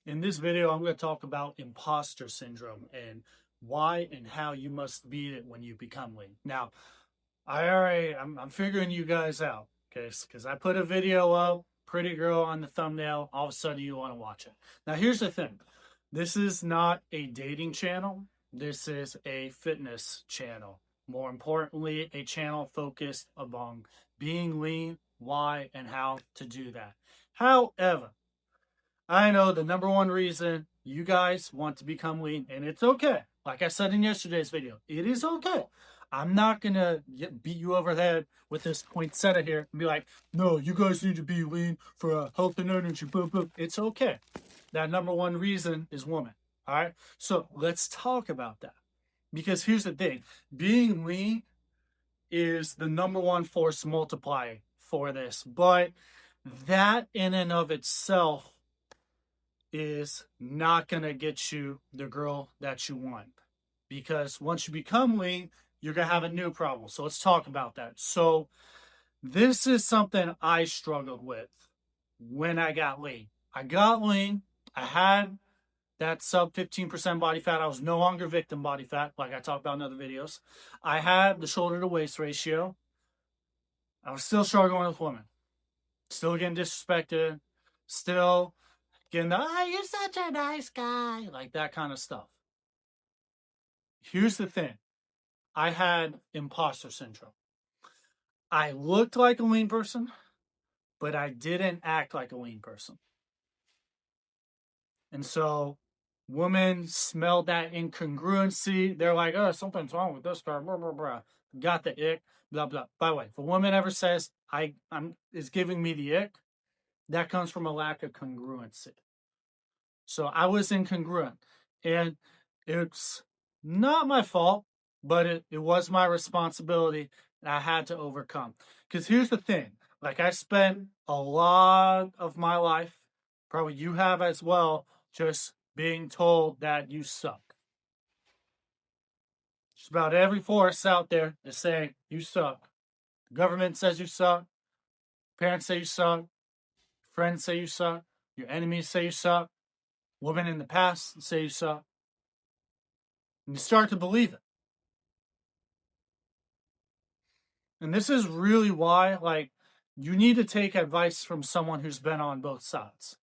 In this video, I'm going to talk about imposter syndrome and why and how you must beat it when you become lean. Now, I'm figuring you guys out, okay? Because I put a video up, pretty girl on the thumbnail. All of a sudden, you want to watch it. Now, here's the thing: this is not a dating channel. This is a fitness channel. More importantly, a channel focused among being lean, why, and how to do that. However, I know the number one reason you guys want to become lean, and it's okay. Like I said in yesterday's video, it is okay. I'm not gonna beat you over the head with this poinsettia here and be like, no, you guys need to be lean for health and energy. Boom, boom. It's okay. That number one reason is woman. All right. So let's talk about that. Because here's the thing: being lean is the number one force multiplier for this. But that in and of itself is not going to get you the girl that you want, because once you become lean, you're going to have a new problem. So let's talk about that. So this is something I struggled with when I got lean. I had that sub 15% body fat. I was no longer victim body fat, like I talked about in other videos. I had the shoulder to waist ratio. I was still struggling with women, still getting disrespected, still getting the, oh, you're such a nice guy, like that kind of stuff. Here's the thing: I had imposter syndrome. I looked like a lean person, but I didn't act like a lean person. And so women smelled that incongruency. They're like, oh, something's wrong with this guy, blah, blah, blah. Got the ick, blah, blah. By the way, if a woman ever says I'm is giving me the ick, that comes from a lack of congruency. So I was incongruent. And it's not my fault, but it was my responsibility that I had to overcome. Because here's the thing: like, I spent a lot of my life, probably you have as well, just being told that you suck. Just about every force out there is saying you suck. The government says you suck. Parents say you suck. Friends say you suck. Your enemies say you suck. Women in the past say you suck. And you start to believe it. And this is really why, like, you need to take advice from someone who's been on both sides.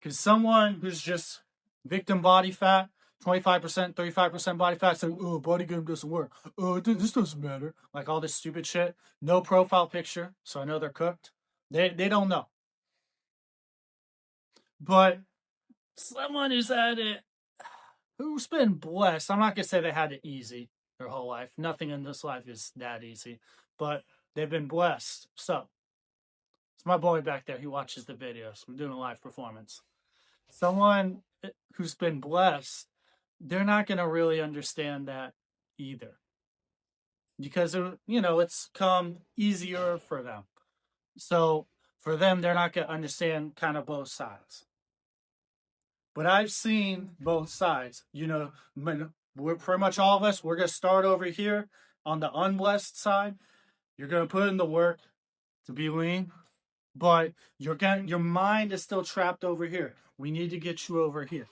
Because someone who's just victim body fat, 25%, 35% body fat, saying, oh, body game doesn't work. Oh, this doesn't matter. Like all this stupid shit. No profile picture, so I know they're cooked. They don't know. But someone who's had it, who's been blessed, I'm not going to say they had it easy their whole life. Nothing in this life is that easy. But they've been blessed. So, it's my boy back there. He watches the videos. We're doing a live performance. Someone who's been blessed, they're not going to really understand that either, because it's come easier for them. So for them, they're not going to understand kind of both sides. But I've seen both sides. We're pretty much all of us. We're going to start over here on the unblessed side. You're going to put in the work to be lean, but your mind is still trapped over here. We need to get you over here.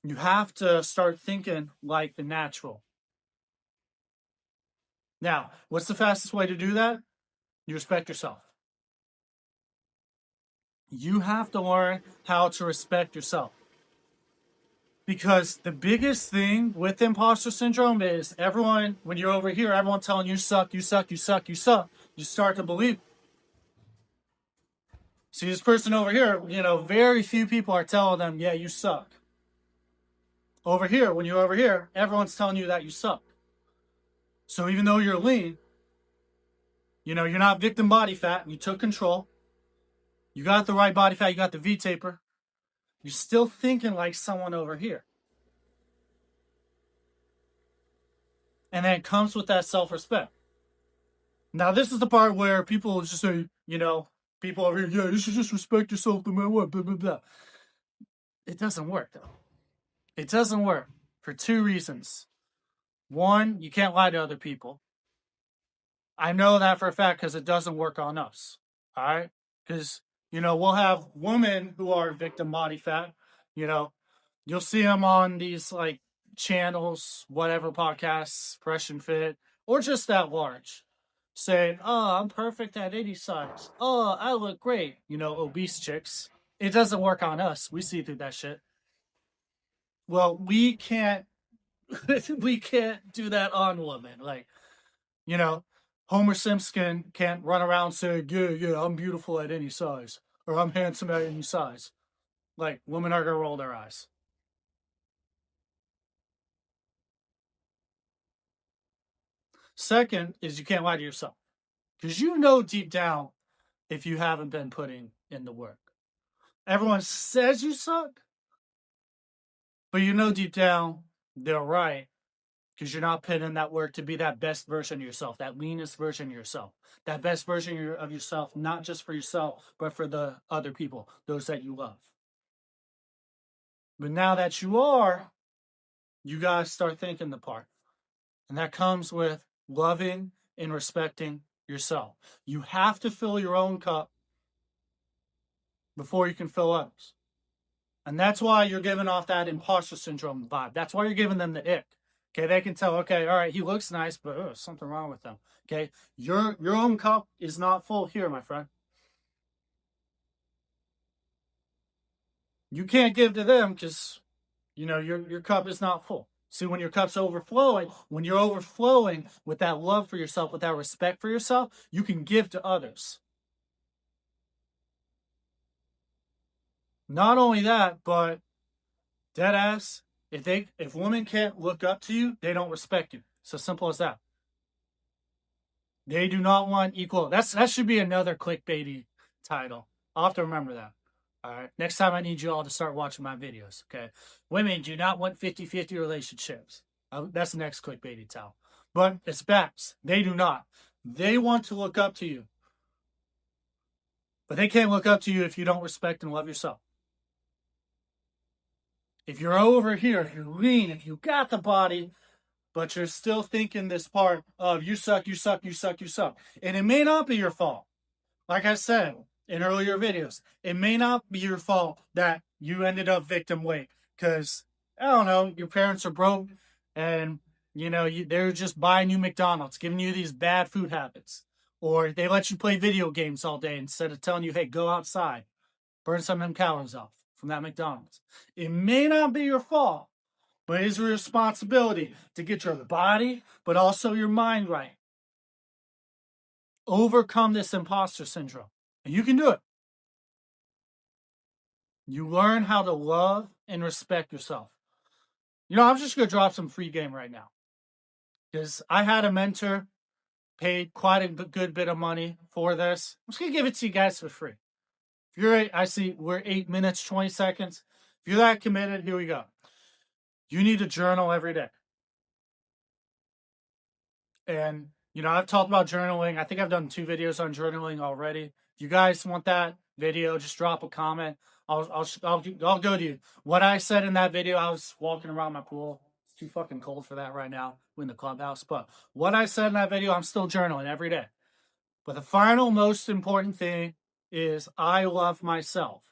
You have to start thinking like the natural. Now, what's the fastest way to do that? You respect yourself. You have to learn how to respect yourself. Because the biggest thing with imposter syndrome is everyone, when you're over here, everyone telling you suck, you suck, you suck, you suck. You start to believe. See, this person over here, very few people are telling them, yeah, you suck. Over here, when you're over here, everyone's telling you that you suck. So even though you're lean, you're not victim body fat, you took control, you got the right body fat, you got the V-taper, you're still thinking like someone over here. And then it comes with that self-respect. Now, this is the part where people just say, people over here, yeah, you should just respect yourself no matter what, blah, blah, blah. It doesn't work, though. It doesn't work for two reasons. One, you can't lie to other people. I know that for a fact because it doesn't work on us. All right? Because, we'll have women who are victim body fat. You know, you'll see them on these like channels, whatever podcasts, Fresh and Fit, or just that large, saying, "Oh, I'm perfect at any size. Oh, I look great." Obese chicks. It doesn't work on us. We see through that shit. Well, we can't. We can't do that on women. Like, you know, Homer Simpson can't run around saying, "Yeah, yeah, I'm beautiful at any size," or "I'm handsome at any size." Like, women are gonna roll their eyes. Second is you can't lie to yourself because deep down if you haven't been putting in the work. Everyone says you suck, but deep down they're right because you're not putting in that work to be that best version of yourself, that leanest version of yourself, that best version of yourself, not just for yourself, but for the other people, those that you love. But now that you are, you guys start thinking the part. And that comes with loving and respecting yourself. You have to fill your own cup before you can fill others. And that's why you're giving off that imposter syndrome vibe. That's why you're giving them the ick. Okay, they can tell, okay, all right, he looks nice, but something wrong with him. Okay, your own cup is not full here, my friend. You can't give to them because your cup is not full. See, when your cup's overflowing, when you're overflowing with that love for yourself, with that respect for yourself, you can give to others. Not only that, but dead ass, if women can't look up to you, they don't respect you. It's as simple as that. They do not want equal. That should be another clickbaity title. I'll have to remember that. All right. Next time I need you all to start watching my videos. Okay. Women do not want 50-50 relationships. That's the next clickbaity title. But it's facts. They do not. They want to look up to you. But they can't look up to you if you don't respect and love yourself. If you're over here, if you're lean, if you got the body, but you're still thinking this part of you suck, you suck, you suck, you suck. And it may not be your fault. Like I said in earlier videos, it may not be your fault that you ended up victim weight because, I don't know, your parents are broke and, they're just buying you McDonald's, giving you these bad food habits. Or they let you play video games all day instead of telling you, hey, go outside, burn some of them calories off from that McDonald's. It may not be your fault, but it is your responsibility to get your body, but also your mind right. Overcome this imposter syndrome. And you can do it. You learn how to love and respect yourself. I'm just going to drop some free game right now. Because I had a mentor, paid quite a good bit of money for this. I'm just going to give it to you guys for free. I see we're 8 minutes, 20 seconds. If you're that committed, here we go. You need to journal every day. And, I've talked about journaling. I think I've done 2 videos on journaling already. If you guys want that video, just drop a comment. I'll go to you. What I said in that video, I was walking around my pool. It's too fucking cold for that right now. We're in the clubhouse. But what I said in that video, I'm still journaling every day. But the final most important thing is I love myself.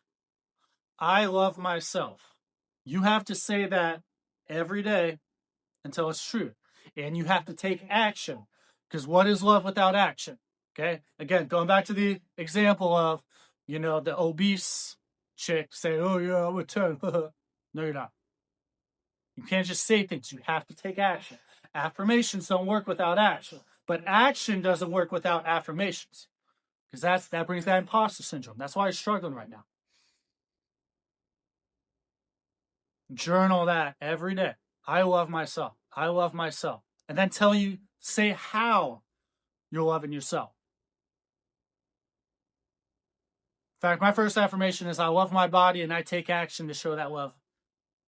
I love myself. You have to say that every day until it's true. And you have to take action. Because what is love without action? Okay? Again, going back to the example of, the obese chick saying, oh, yeah, I'm a 10. No, you're not. You can't just say things. You have to take action. Affirmations don't work without action. But action doesn't work without affirmations. Because that brings that imposter syndrome. That's why you're struggling right now. Journal that every day. I love myself. I love myself. And then say how you're loving yourself. In fact, my first affirmation is I love my body and I take action to show that love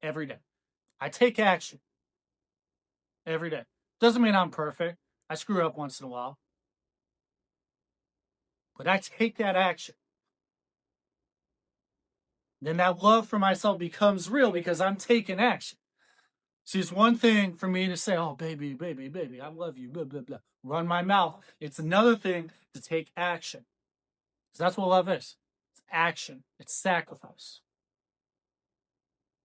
every day. I take action every day. Doesn't mean I'm perfect. I screw up once in a while. But I take that action. Then that love for myself becomes real because I'm taking action. See, it's one thing for me to say, oh, baby, baby, baby, I love you, blah, blah, blah. Run my mouth. It's another thing to take action. Because that's what love is. It's action. It's sacrifice.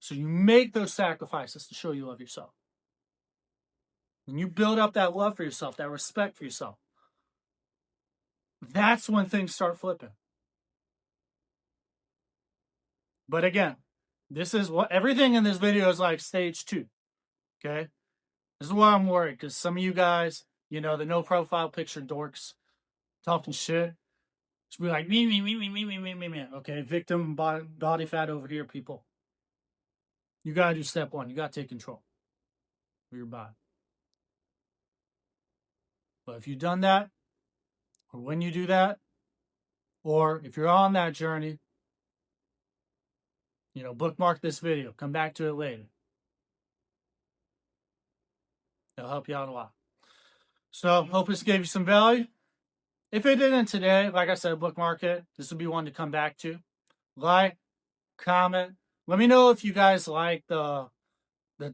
So you make those sacrifices to show you love yourself. When you build up that love for yourself, that respect for yourself, that's when things start flipping. But again, this is what everything in this video is like stage 2. Okay? This is why I'm worried, because some of you guys, the no profile picture dorks talking shit. Just be like, me. Okay, victim body fat over here, people. You gotta do step 1. You gotta take control of your body. But if you've done that, or when you do that, or if you're on that journey, bookmark this video. Come back to it later. It'll help you out a lot. So, hope this gave you some value. If it didn't today, like I said, bookmark it. This will be one to come back to. Like, comment. Let me know if you guys like the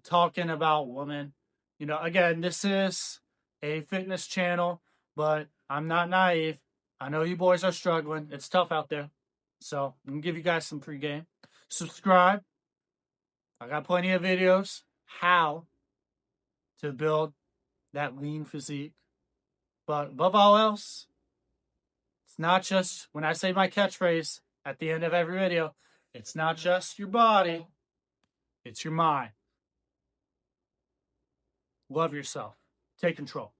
talking about women. Again, this is a fitness channel, but I'm not naive. I know you boys are struggling. It's tough out there. So I'm going to give you guys some free game. Subscribe. I got plenty of videos how to build that lean physique. But above all else, it's not just, when I say my catchphrase at the end of every video, it's not just your body, it's your mind. Love yourself. Take control.